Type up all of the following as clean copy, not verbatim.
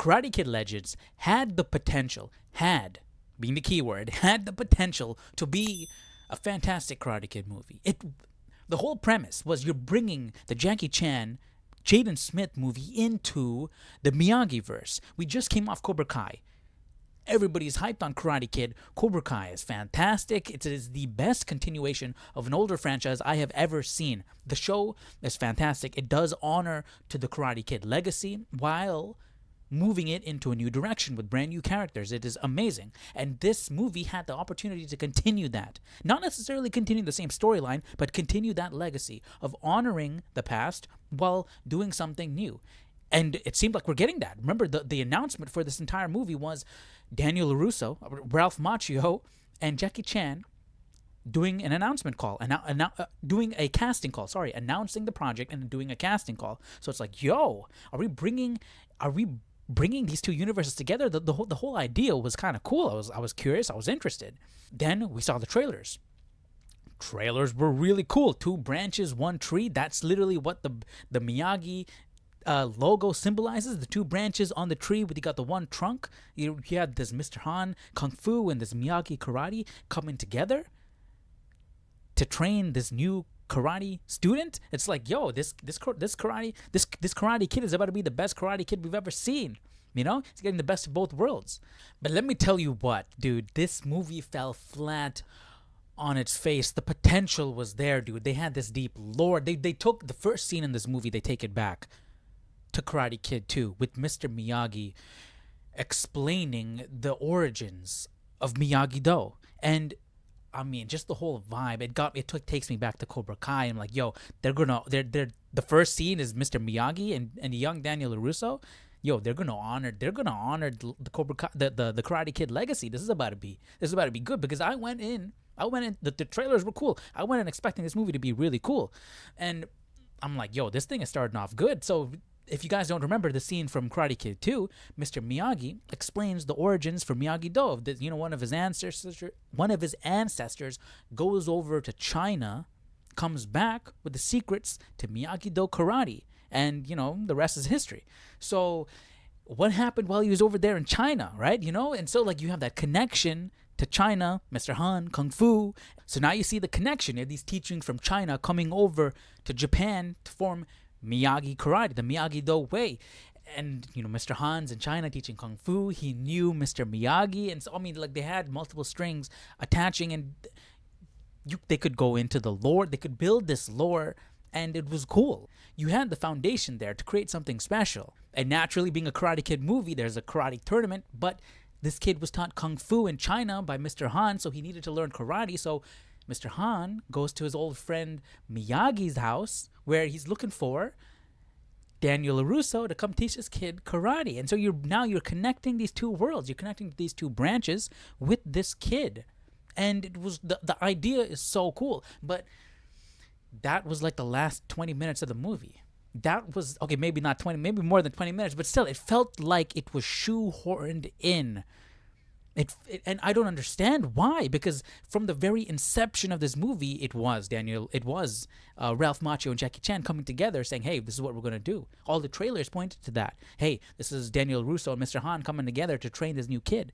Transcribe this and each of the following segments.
Karate Kid Legends had the potential, had, being the key word, had the potential to be a fantastic Karate Kid movie. The whole premise was you're bringing the Jackie Chan, Jaden Smith movie into the Miyagi-verse. We just came off Cobra Kai. Everybody's hyped on Karate Kid. Cobra Kai is fantastic. It is the best continuation of an older franchise I have ever seen. The show is fantastic. It does honor to the Karate Kid legacy while moving it into a new direction with brand new characters. It is amazing. And this movie had the opportunity to continue that. Not necessarily continue the same storyline, but continue that legacy of honoring the past while doing something new. And it seemed like we're getting that. Remember, the announcement for this entire movie was Daniel LarRusso, Ralph Macchio, and Jackie Chan doing an announcement call, doing a casting call. Sorry, announcing the project and doing a casting call. So it's like, yo, are we bringing these two universes together? The whole idea was kind of cool. I was curious. I was interested. Then we saw the trailers. Trailers were really cool. 2 branches, 1 tree. That's literally what the Miyagi logo symbolizes. The 2 branches on the tree, but you got the 1 trunk. You had this Mr. Han Kung Fu and this Miyagi karate coming together to train this new karate student. It's like, yo, this karate kid is about to be the best karate kid we've ever seen. You know, he's getting the best of both worlds. But let me tell you what, dude, this movie fell flat on its face. The potential was there, dude. They had this deep lore. They took the first scene in this movie, they take it back to Karate Kid 2 with Mr. Miyagi explaining the origins of Miyagi-Do. And I mean, just the whole vibe. Takes me back to Cobra Kai. I'm like, yo, they're the first scene is Mr. Miyagi and young Daniel LaRusso. Yo, they're gonna honor the Cobra Kai, the Karate Kid legacy. This is about to be good, because I went in, the trailers were cool. I went in expecting this movie to be really cool, and I'm like, yo, this thing is starting off good. So if you guys don't remember the scene from Karate Kid 2, Mr. Miyagi explains the origins for Miyagi-Do. One of his ancestors goes over to China, comes back with the secrets to Miyagi-Do karate, and the rest is history. So what happened while he was over there in China, right? And so like you have that connection to China, Mr. Han, Kung Fu. So now you see the connection. You have these teachings from China coming over to Japan to form Miyagi karate, the Miyagi-Do way. And Mr. Han's in China teaching Kung Fu. He knew Mr. Miyagi, and so I mean, like, they had multiple strings attaching, and they could go into the lore. They could build this lore, and it was cool. You had the foundation there to create something special. And naturally, being a Karate Kid movie, there's a karate tournament, but this kid was taught Kung Fu in China by Mr. Han, so he needed to learn karate. So Mr. Han goes to his old friend Miyagi's house, where he's looking for Daniel LaRusso to come teach this kid karate. And so you're connecting these 2 worlds. You're connecting these 2 branches with this kid. And it was the idea is so cool. But that was like the last 20 minutes of the movie. That was, okay, maybe not 20, maybe more than 20 minutes, but still, it felt like it was shoehorned in. And I don't understand why, because from the very inception of this movie, it was Ralph Macchio and Jackie Chan coming together saying, hey, this is what we're going to do. All the trailers pointed to that. Hey, this is Daniel LaRusso and Mr. Han coming together to train this new kid.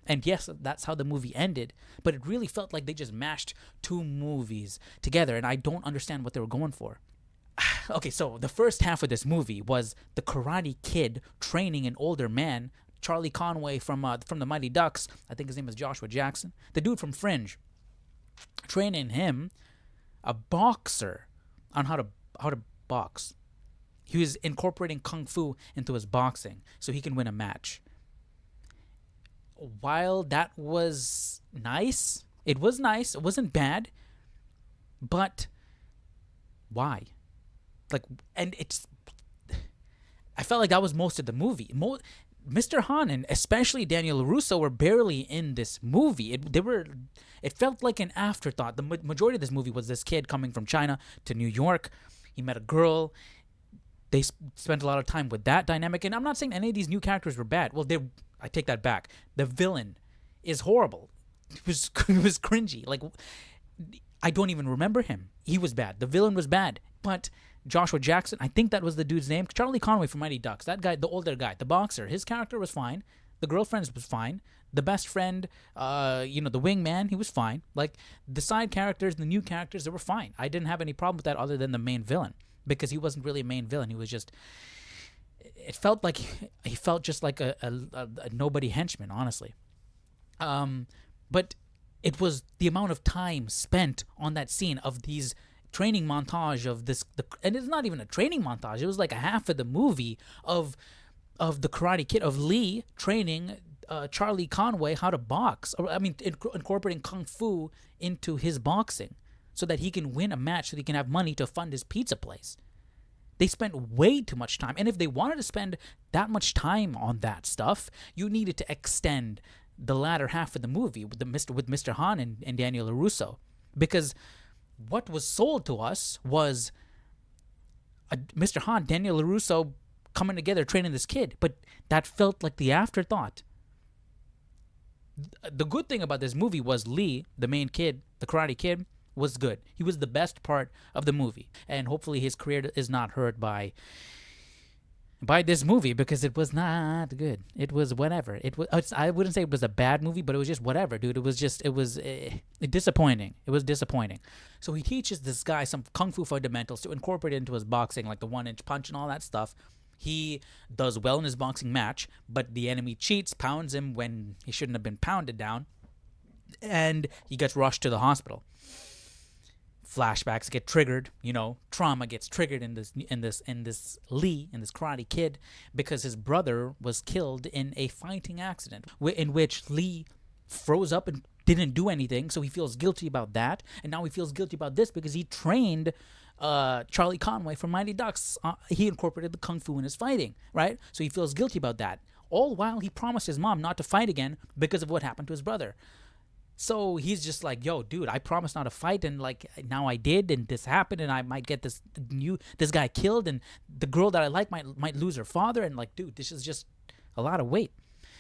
And yes, that's how the movie ended, but it really felt like they just mashed 2 movies together, and I don't understand what they were going for. Okay, so the first half of this movie was the Karate Kid training an older man, Charlie Conway from the Mighty Ducks. I think his name is Joshua Jackson, the dude from Fringe, training him, a boxer, on how to box. He was incorporating Kung Fu into his boxing so he can win a match. While that was nice, it wasn't bad, but why? Like, and I felt like that was most of the movie. Mr. Han and especially Daniel LaRusso were barely in this movie. It felt like an afterthought. The majority of this movie was this kid coming from China to New York. He met a girl. They spent a lot of time with that dynamic. And I'm not saying any of these new characters were bad. Well, I take that back. The villain is horrible. It was cringy. Like, I don't even remember him. He was bad. The villain was bad. But Joshua Jackson, I think that was the dude's name. Charlie Conway from Mighty Ducks. That guy, the older guy, the boxer. His character was fine. The girlfriend was fine. The best friend, the wingman, he was fine. Like the side characters, the new characters, they were fine. I didn't have any problem with that other than the main villain, because he wasn't really a main villain. He was just. It felt like he felt just like a nobody henchman, honestly. But it was the amount of time spent on that scene of these training montage of this, and it's not even a training montage. It was like a half of the movie of the Karate Kid, of Lee training Charlie Conway how to box. Or, I mean, incorporating kung fu into his boxing so that he can win a match, so that he can have money to fund his pizza place. They spent way too much time. And if they wanted to spend that much time on that stuff, you needed to extend the latter half of the movie with Mr. Han and Daniel LarRusso. Because what was sold to us was Mr. Han, Daniel LarRusso coming together, training this kid. But that felt like the afterthought. The good thing about this movie was Lee, the main kid, the Karate Kid, was good. He was the best part of the movie, and hopefully his career is not hurt by this movie, because it was not good. It was whatever. I wouldn't say it was a bad movie, but it was just whatever, dude. It was disappointing. It was disappointing. So he teaches this guy some kung fu fundamentals to incorporate into his boxing, like the 1-inch punch and all that stuff. He does well in his boxing match, but the enemy cheats, pounds him when he shouldn't have been pounded down, and he gets rushed to the hospital. Flashbacks get triggered, trauma gets triggered in this Lee, in this Karate Kid, because his brother was killed in a fighting accident in which Lee froze up and didn't do anything, so he feels guilty about that, and now he feels guilty about this because he trained Charlie Conway from Mighty Ducks. He incorporated the kung fu in his fighting, right? So he feels guilty about that, all while he promised his mom not to fight again because of what happened to his brother. So he's just like, yo, dude, I promised not to fight, and like now I did, and this happened, and I might get this guy killed, and the girl that I like might lose her father, and like, dude, this is just a lot of weight.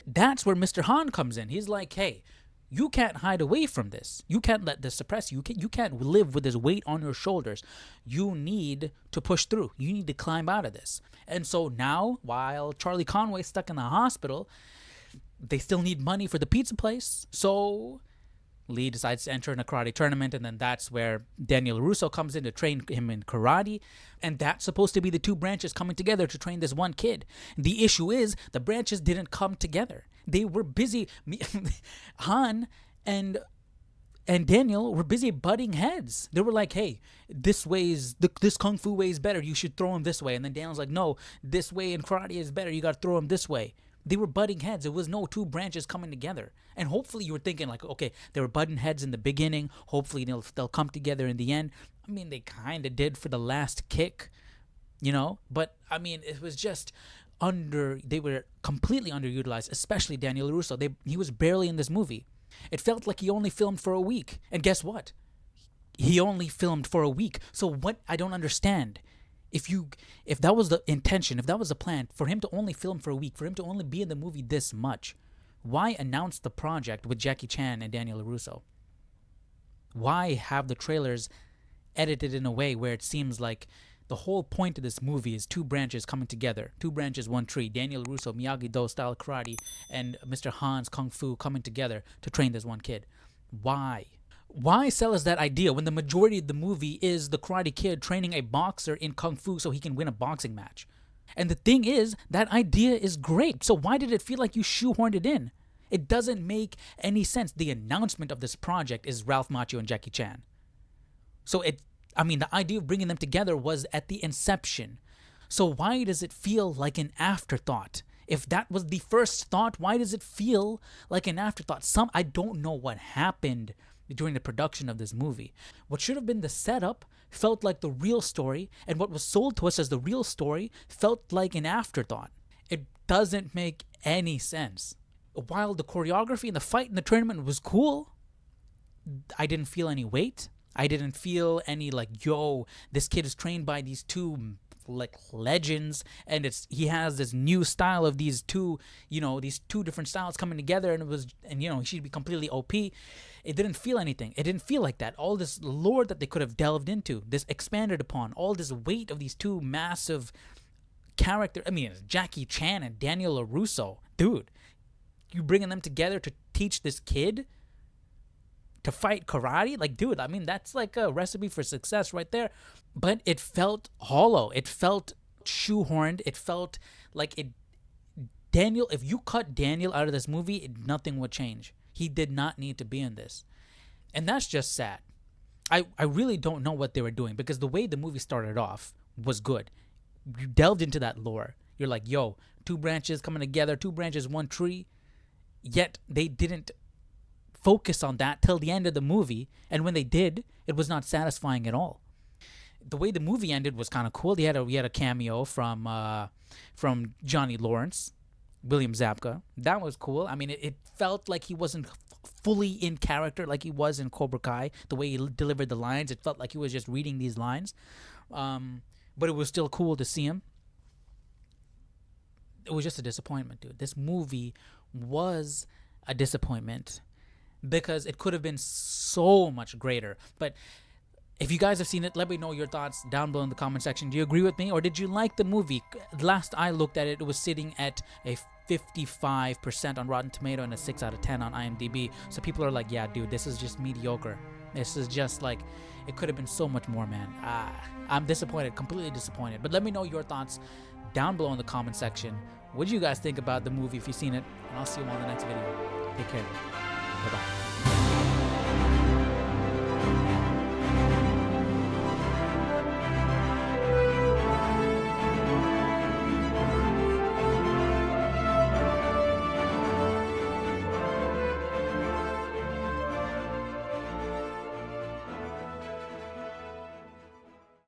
That's where Mr. Han comes in. He's like, hey, you can't hide away from this. You can't let this suppress you. You can't live with this weight on your shoulders. You need to push through. You need to climb out of this. And so now, while Charlie Conway's stuck in the hospital, they still need money for the pizza place. So Lee decides to enter in a karate tournament, and then that's where Daniel LarRusso comes in to train him in karate. And that's supposed to be the two branches coming together to train this one kid. The issue is the branches didn't come together. They were busy. Han and Daniel were busy butting heads. They were like, hey, this kung fu way is better. You should throw him this way. And then Daniel's like, no, this way in karate is better. You got to throw him this way. They were butting heads. There was no two branches coming together. And hopefully you were thinking like, okay, they were butting heads in the beginning. Hopefully they'll come together in the end. I mean, they kind of did for the last kick, But, I mean, it was just they were completely underutilized, especially Daniel LarRusso. He was barely in this movie. It felt like he only filmed for a week. And guess what? He only filmed for a week. So what I don't understand, if that was the intention, if that was the plan, for him to only film for a week, for him to only be in the movie this much, why announce the project with Jackie Chan and Daniel LarRusso? Why have the trailers edited in a way where it seems like the whole point of this movie is two branches coming together. Two branches, one tree. Daniel LarRusso, Miyagi-Do style karate, and Mr. Han's kung fu coming together to train this one kid. Why? Why sell us that idea when the majority of the movie is the Karate Kid training a boxer in kung fu so he can win a boxing match? And the thing is, that idea is great. So why did it feel like you shoehorned it in? It doesn't make any sense. The announcement of this project is Ralph Macchio and Jackie Chan. So the idea of bringing them together was at the inception. So why does it feel like an afterthought? If that was the first thought, why does it feel like an afterthought? I don't know what happened during the production of this movie. What should have been the setup felt like the real story, and what was sold to us as the real story felt like an afterthought. It doesn't make any sense. While the choreography and the fight in the tournament was cool, I didn't feel any weight. I didn't feel any like, yo, this kid is trained by these two like legends, and he has this new style of these two different styles coming together, and he should be completely OP. It didn't feel anything. It didn't feel like that. All this lore that they could have delved into, this expanded upon, all this weight of these two massive characters. I mean, it's Jackie Chan and Daniel LarRusso. Dude, you bringing them together to teach this kid to fight karate? Like, dude, I mean, that's like a recipe for success right there. But it felt hollow. It felt shoehorned. It felt like Daniel, if you cut Daniel out of this movie, nothing would change. He did not need to be in this. And that's just sad. I really don't know what they were doing, because the way the movie started off was good. You delved into that lore. You're like, yo, two branches coming together, two branches, one tree. Yet they didn't focus on that till the end of the movie. And when they did, it was not satisfying at all. The way the movie ended was kind of cool. We had a cameo from Johnny Lawrence, William Zabka. That was cool. I mean, it felt like he wasn't fully in character like he was in Cobra Kai. The way he delivered the lines, it felt like he was just reading these lines. But it was still cool to see him. It was just a disappointment, dude. This movie was a disappointment because it could have been so much greater. But if you guys have seen it, let me know your thoughts down below in the comment section. Do you agree with me, or did you like the movie? Last I looked at it, it was sitting at a 55% on Rotten Tomato and a 6 out of 10 on IMDb. So people are like, yeah, dude, this is just mediocre. This is just like, it could have been so much more, man. I'm disappointed, completely disappointed. But let me know your thoughts down below in the comment section. What do you guys think about the movie if you've seen it? And I'll see you on the next video. Take care. Bye-bye.